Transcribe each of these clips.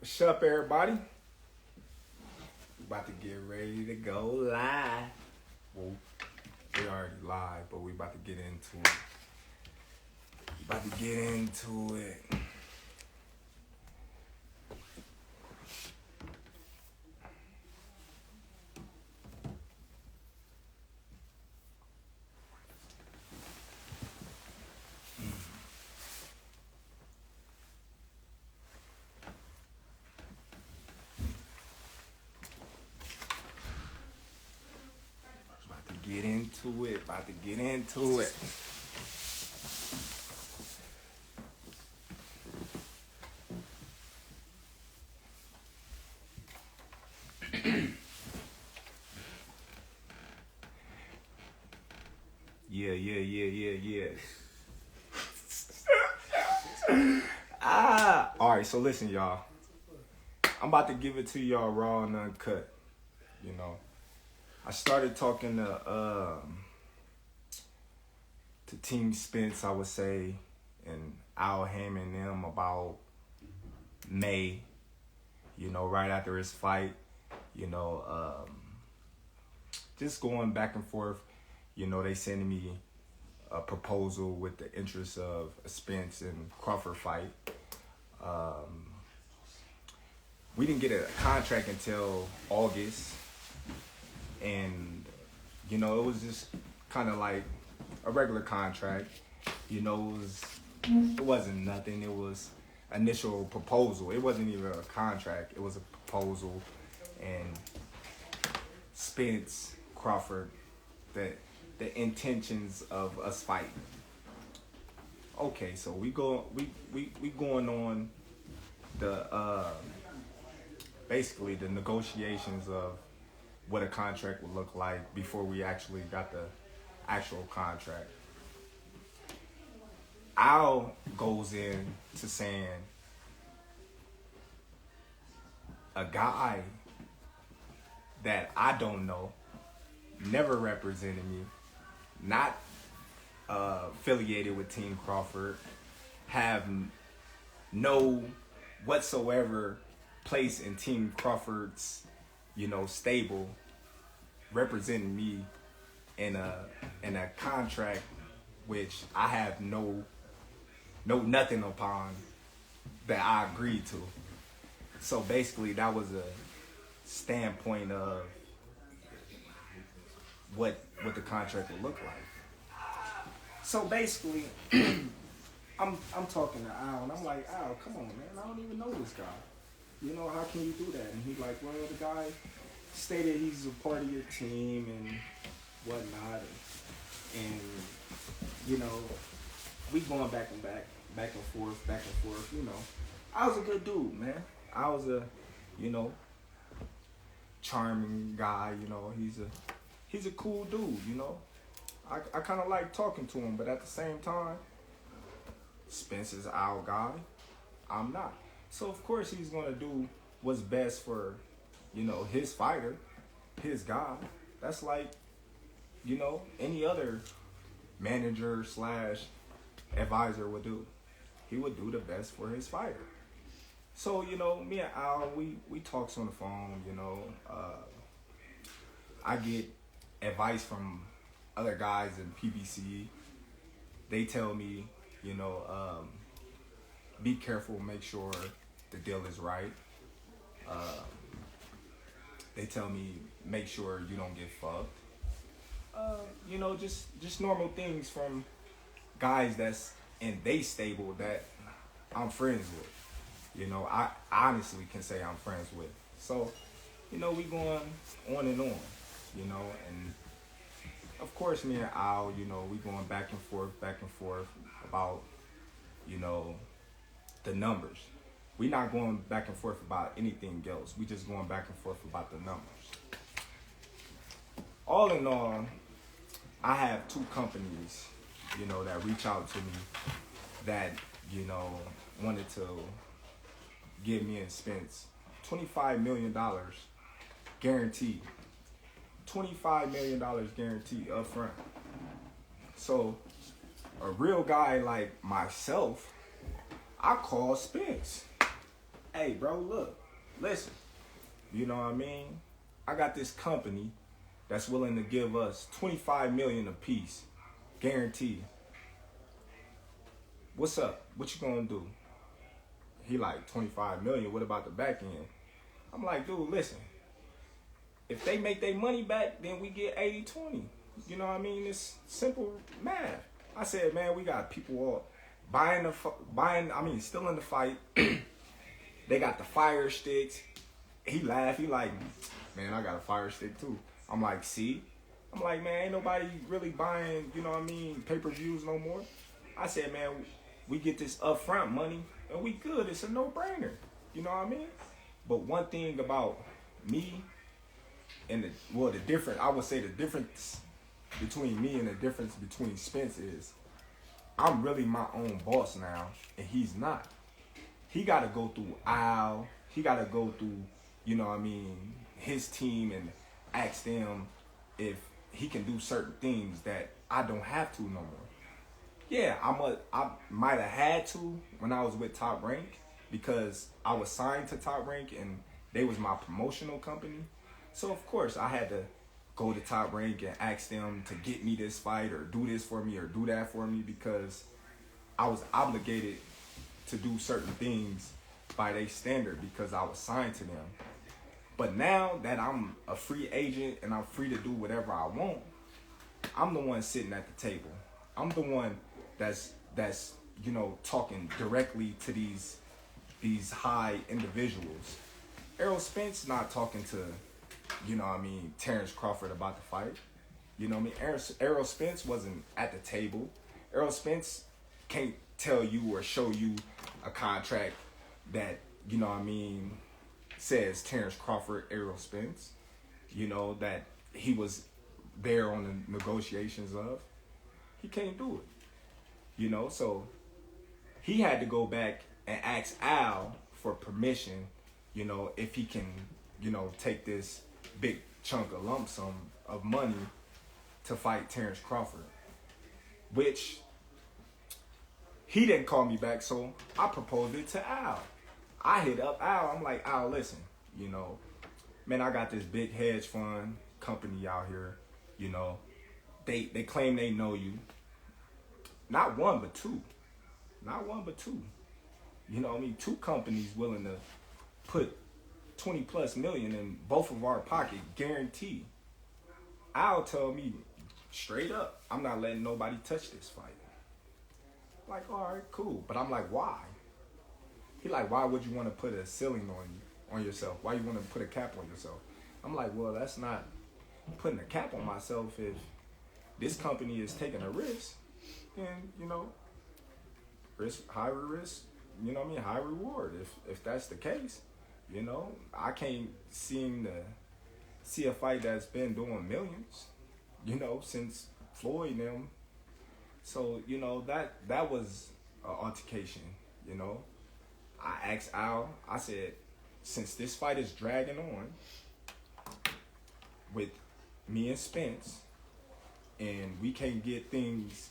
What's up, everybody? We about to get ready to go live. Well, we already live, but we about to get into it. About to get into it. Yeah. Alright, so listen, y'all. I'm about to give it to y'all raw and uncut. You know. I started talking to Team Spence, I would say, and Al Hammond and them about May, right after his fight, just going back and forth. They sending me a proposal with the interest of a Spence and Crawford fight. We didn't get a contract until August, and, it was just kind of like a regular contract. It wasn't nothing. It was initial proposal. It wasn't even a contract. It was a proposal. And Spence, Crawford, the intentions of us fighting. Okay, so we going on the basically the negotiations of what a contract would look like before we actually got the actual contract. Al goes in to saying a guy that I don't know, never represented me, not affiliated with Team Crawford, have no whatsoever place in Team Crawford's, stable, representing me in a contract which I have no nothing upon that I agreed to. So basically that was a standpoint of what the contract would look like. So basically I'm talking to Al and I'm like, Al, come on, man, I don't even know this guy. How can you do that? And he's like, well, the guy stated he's a part of your team and whatnot, and we going back and forth. I was a good dude, man. I was a, charming guy. He's a cool dude. I kind of like talking to him, but at the same time, Spence is our guy. I'm not. So of course he's gonna do what's best for, his fighter, his guy. That's like, any other manager / advisor would do. He would do the best for his fighter. So, me and Al, we talks on the phone, I get advice from other guys in PBC. They tell me, be careful, make sure the deal is right. They tell me, make sure you don't get fucked. Just normal things from guys that's in they stable that I'm friends with. I honestly can say I'm friends with. So, we going on and on, and of course me and Al, we going back and forth about, the numbers. We not going back and forth about anything else. We just going back and forth about the numbers. All in all, I have two companies, that reach out to me that, wanted to give me and Spence $25 million guaranteed. $25 million guaranteed up front. So a real guy like myself, I call Spence. hey, bro, look, listen. You know what I mean? I got this company that's willing to give us $25 million a piece, guaranteed. What's up? What you gonna do? He like 25 million. What about the back end? I'm like, dude, listen. If they make their money back, then we get 80-20. You know what I mean? It's simple math. I said, man, we got people all still in the fight. They got the fire sticks. He laughed. He like, man, I got a fire stick too. I'm like, see? I'm like, man, ain't nobody really buying, you know what I mean, pay-per-views no more. I said, man, we get this upfront money and we good. It's a no-brainer. You know what I mean? But one thing about me and the difference between me and the difference between Spence is I'm really my own boss now and he's not. He got to go through Al. He got to go through, you know what I mean, his team and ask them if he can do certain things that I don't have to no more. Yeah, I might have had to when I was with Top Rank because I was signed to Top Rank and they was my promotional company. So of course I had to go to Top Rank and ask them to get me this fight or do this for me or do that for me because I was obligated to do certain things by their standard because I was signed to them. But now that I'm a free agent and I'm free to do whatever I want, I'm the one sitting at the table. I'm the one that's you know, talking directly to these high individuals. Errol Spence not talking to, you know what I mean, Terrence Crawford about the fight. You know what I mean? Errol Spence wasn't at the table. Errol Spence can't tell you or show you a contract that, you know what I mean, says Terrence Crawford, Errol Spence, you know, that he was there on the negotiations of. He can't do it. You know, so he had to go back and ask Al for permission, you know, if he can, you know, take this big chunk of lump sum of money to fight Terrence Crawford, which he didn't call me back, so I proposed it to Al. I hit up Al. I'm like, Al, listen, you know, man, I got this big hedge fund company out here, you know, they claim they know you. Not one, but two. Not one, but two. You know what I mean? Two companies willing to put 20 plus million in both of our pocket, guaranteed. Al tell me straight up, I'm not letting nobody touch this fight. Like, all right, cool. But I'm like, why? He like, why would you want to put a ceiling on yourself? Why you want to put a cap on yourself? I'm like, well, that's not putting a cap on myself. If this company is taking a risk, then, you know, high risk, you know what I mean, high reward. If that's the case, you know, I can't seem to see a fight that's been doing millions, you know, since Floyd and them. So, you know, that was an altercation, you know. I asked Al, I said, since this fight is dragging on with me and Spence and we can't get things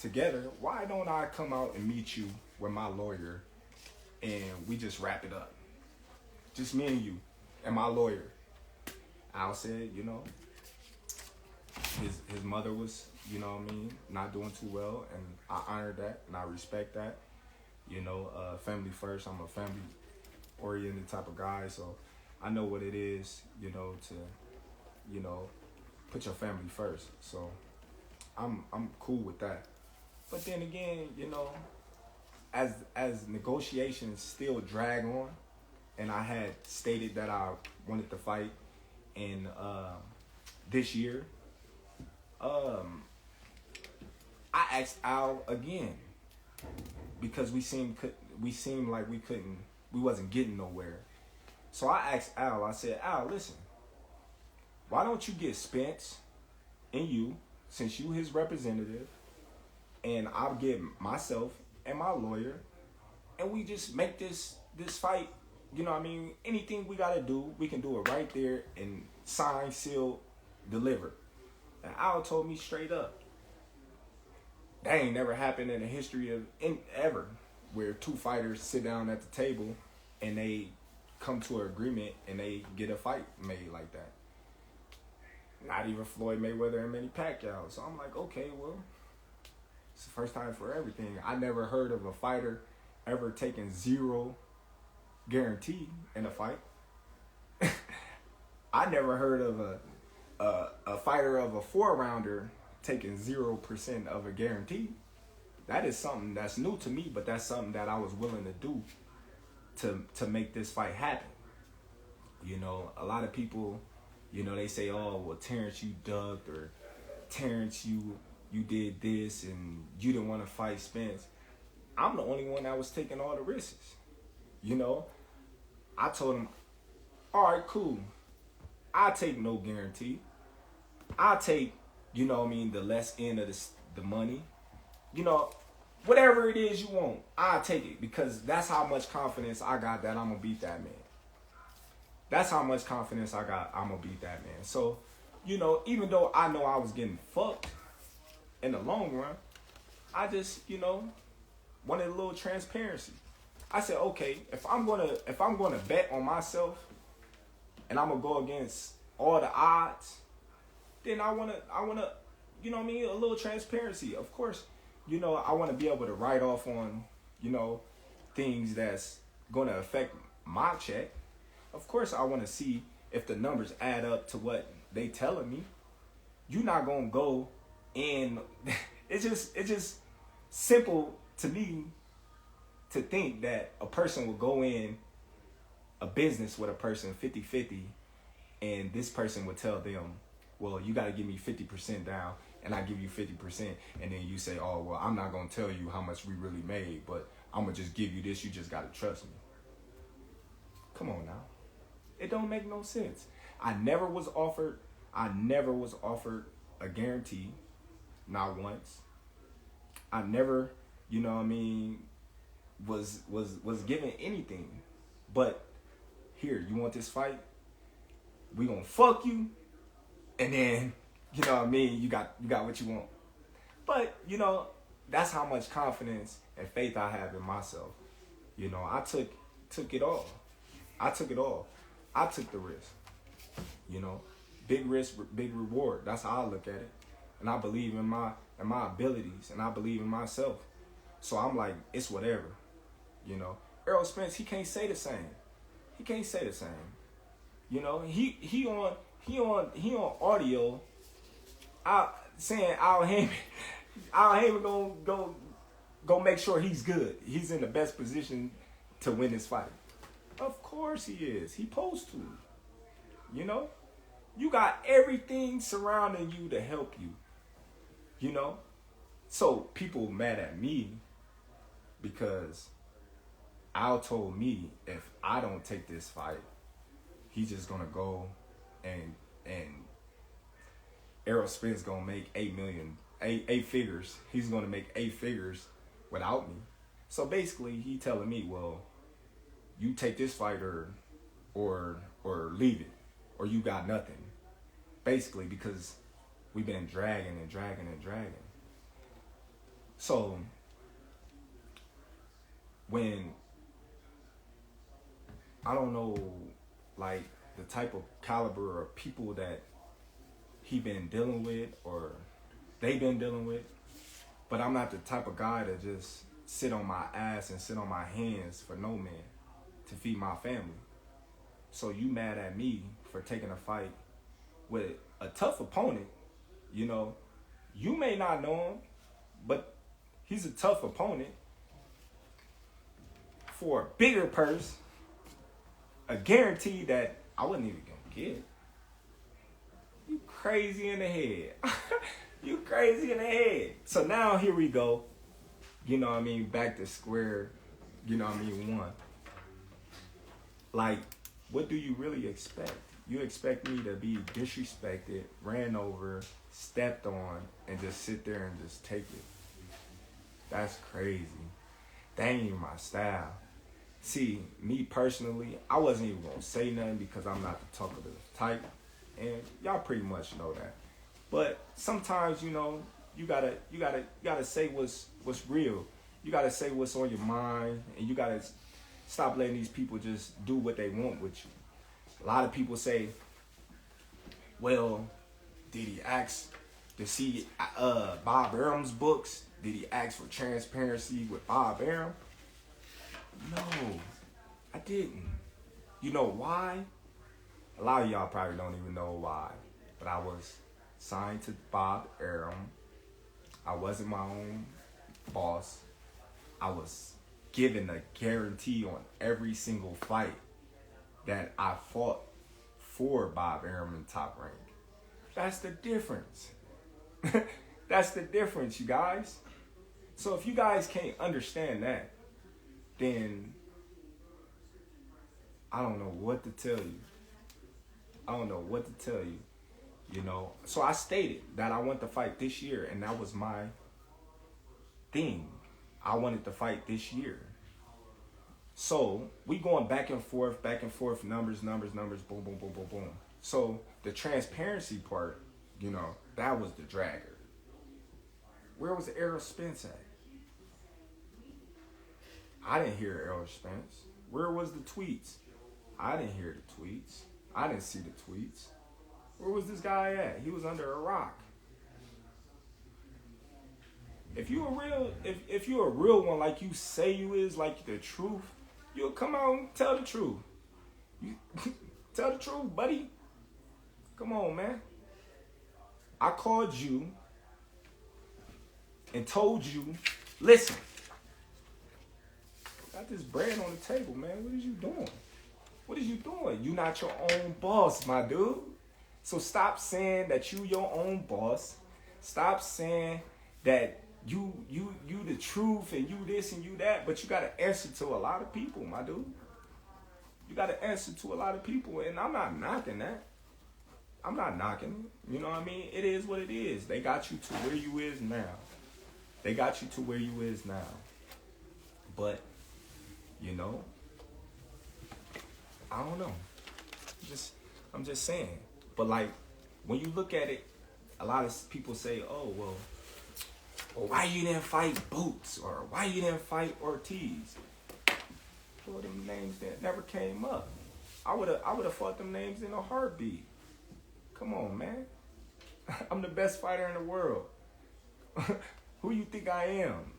together, why don't I come out and meet you with my lawyer and we just wrap it up? Just me and you and my lawyer. Al said, you know, his mother was, you know what I mean, not doing too well, and I honor that and I respect that. You know, family first. I'm a family oriented type of guy, so I know what it is, you know, to, you know, put your family first. So I'm cool with that. But then again, you know, as negotiations still drag on, and I had stated that I wanted to fight in this year, I asked Al again because we seemed like we wasn't getting nowhere. So I asked Al, I said, Al, listen, why don't you get Spence and you, since you his representative, and I'll get myself and my lawyer, and we just make this fight, you know what I mean, anything we gotta do, we can do it right there and sign, seal, deliver. And Al told me straight up, that ain't never happened in the history of ever, where two fighters sit down at the table and they come to an agreement and they get a fight made like that. Not even Floyd Mayweather and Manny Pacquiao. So I'm like, okay, well, it's the first time for everything. I never heard of a fighter ever taking zero guarantee in a fight. I never heard of a fighter of a 4-rounder taking 0% of a guarantee. That is something that's new to me, but that's something that I was willing to do to make this fight happen. You know, a lot of people, you know, they say, oh, well, Terrence, you ducked, or Terrence, you did this and you didn't want to fight Spence. I'm the only one that was taking all the risks. You know, I told him, all right, cool. I take no guarantee. I take, you know what I mean, the less end of the money. You know, whatever it is you want, I'll take it, because that's how much confidence I got that I'm going to beat that man. That's how much confidence I got I'm going to beat that man. So, you know, even though I know I was getting fucked in the long run, I just, you know, wanted a little transparency. I said, okay, if I'm gonna bet on myself and I'm gonna go against all the odds, then I wanna, you know what I mean, a little transparency. Of course, you know, I wanna be able to write off on, you know, things that's gonna affect my check. Of course, I wanna see if the numbers add up to what they telling me. You're not gonna go in. It's just simple to me to think that a person will go in a business with a person 50-50, and this person would tell them, well, you got to give me 50% down, and I give you 50%, and then you say, oh, well, I'm not going to tell you how much we really made, but I'm going to just give you this. You just got to trust me. Come on now. It don't make no sense. I never was offered a guarantee, not once. I never, you know what I mean, was given anything. But here, you want this fight? We gonna fuck you, and then, you know what I mean, you got what you want. But, you know, that's how much confidence and faith I have in myself. You know, I took it all. I took it all. I took the risk. You know, big risk, big reward. That's how I look at it. And I believe in my abilities, and I believe in myself. So I'm like, it's whatever. You know, Errol Spence, he can't say the same. He can't say the same. You know, he on audio saying Al Heyman go make sure he's good. He's in the best position to win this fight. Of course he is. He supposed to. You know, you got everything surrounding you to help you. You know, so people mad at me because Al told me if I don't take this fight, he's just gonna go and Errol Spence gonna make eight figures. He's gonna make 8 figures without me. So basically, he telling me, well, you take this fight or leave it, or you got nothing. Basically, because we've been dragging. So when I don't know, like, the type of caliber of people that he been dealing with or they been dealing with, but I'm not the type of guy to just sit on my ass and sit on my hands for no man to feed my family. So you mad at me for taking a fight with a tough opponent. You know, you may not know him, but he's a tough opponent for a bigger purse, a guarantee that I wasn't even gonna get. You crazy in the head. You crazy in the head. So now here we go. You know what I mean? Back to square, you know what I mean, one. Like, what do you really expect? You expect me to be disrespected, ran over, stepped on, and just sit there and just take it? That's crazy. That ain't even my style. See, me personally, I wasn't even gonna say nothing because I'm not the talkative type, and y'all pretty much know that. But sometimes, you know, you gotta say what's real. You gotta say what's on your mind, and you gotta Stop letting these people just do what they want with you. A lot of people say, well, did he ask to see Bob Arum's books? Did he ask for transparency with Bob Arum? No, I didn't. You know why? A lot of y'all probably don't even know why. But I was signed to Bob Arum. I wasn't my own boss. I was given a guarantee on every single fight that I fought for Bob Arum in Top Rank. That's the difference. That's the difference, you guys. So if you guys can't understand that, then I don't know what to tell you. I don't know what to tell you, you know. So I stated that I want to fight this year, and that was my thing. I wanted to fight this year. So we going back and forth, numbers, boom, boom, boom, boom, boom. So the transparency part, you know, that was the dragger. Where was Errol Spence at? I didn't hear Errol Spence. Where was the tweets? I didn't hear the tweets. I didn't see the tweets. Where was this guy at? He was under a rock. If you a real one, like you say you is, like the truth, you'll come out and tell the truth. You tell the truth, buddy. Come on, man. I called you and told you, listen, got this bread on the table, man. What is you doing? What is you doing? You not your own boss, my dude. So stop saying that you your own boss. Stop saying that you the truth and you this and you that, but you gotta answer to a lot of people, my dude. You gotta answer to a lot of people, and I'm not knocking that. I'm not knocking it. You know what I mean? It is what it is. They got you to where you is now. They got you to where you is now. But, you know, I don't know. I'm just saying. But like, when you look at it, a lot of people say, oh, well, why you didn't fight Boots? Or why you didn't fight Ortiz? Well, them names that never came up. I would have fought them names in a heartbeat. Come on, man. I'm the best fighter in the world. Who you think I am?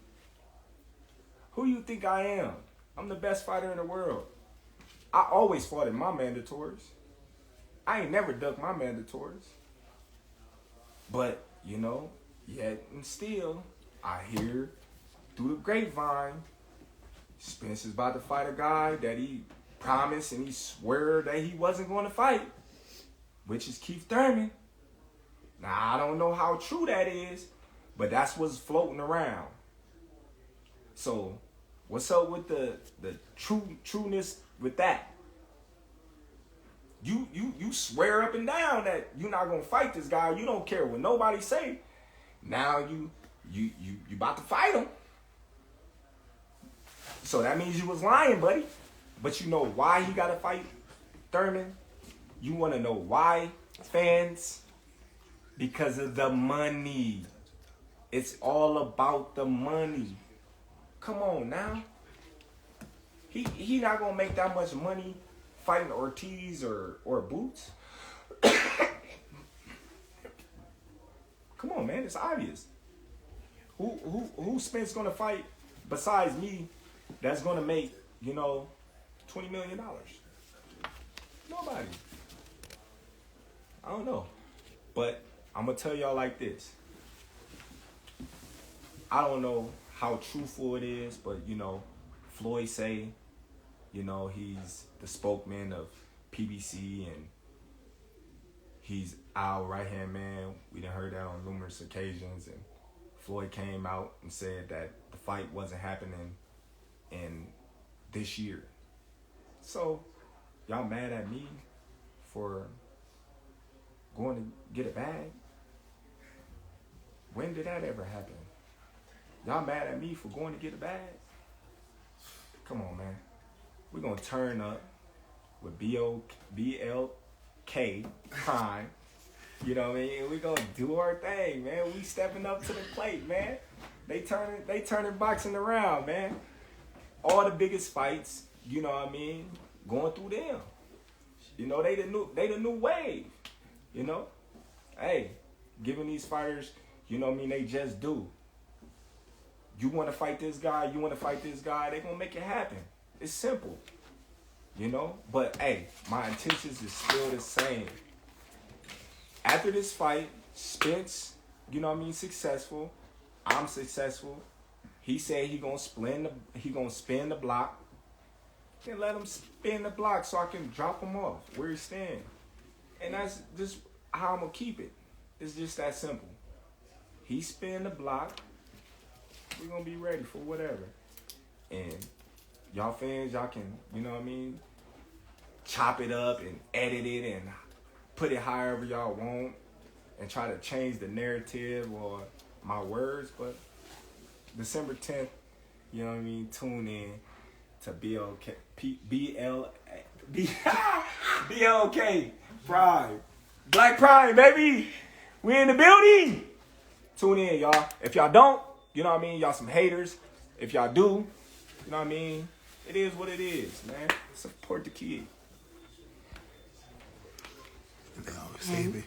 Who you think I am? I'm the best fighter in the world. I always fought in my mandatories. I ain't never ducked my mandatories. But, you know, yet and still, I hear through the grapevine, Spence is about to fight a guy that he promised and he swore that he wasn't going to fight, which is Keith Thurman. Now, I don't know how true that is, but that's what's floating around. So, what's up with the trueness with that? You swear up and down that you're not gonna fight this guy. You don't care what nobody say. Now you about to fight him. So that means you was lying, buddy. But you know why he gotta fight Thurman? You wanna know why, fans? Because of the money. It's all about the money. Come on now. He not gonna make that much money fighting Ortiz or Boots. Come on, man, it's obvious. Who Spence gonna fight besides me that's gonna make, you know, $20 million? Nobody. I don't know. But I'm gonna tell y'all like this. I don't know how truthful it is, but you know, Floyd say, you know, he's the spokesman of PBC and he's our right-hand man. We done heard that on numerous occasions, and Floyd came out and said that the fight wasn't happening in this year. So, y'all mad at me for going to get a bag? When did that ever happen? Y'all mad at me for going to get a bag? Come on, man. We're going to turn up with BLK time. You know what I mean? We're going to do our thing, man. We stepping up to the plate, man. They turning boxing around, man. All the biggest fights you know what I mean, going through them. You know, they the new wave. You know? Hey, giving these fighters, you know what I mean, they just do. You want to fight this guy, they gonna make it happen. It's simple. You know? But hey, my intentions is still the same. After this fight, Spence, you know what I mean, successful. I'm successful. He said he gonna spin the block. Then let him spin the block so I can drop him off where he's standing. And that's just how I'm gonna keep it. It's just that simple. He spin the block. We're gonna be ready for whatever. And y'all fans, y'all can, you know what I mean, chop it up and edit it and put it however y'all want and try to change the narrative or my words. But December 10th, you know what I mean, tune in to BLK Prime. Black Prime, baby. We in the building. Tune in, y'all. If y'all don't, you know what I mean, y'all some haters. If y'all do, you know what I mean, it is what it is, man. Support the kid. They always say me.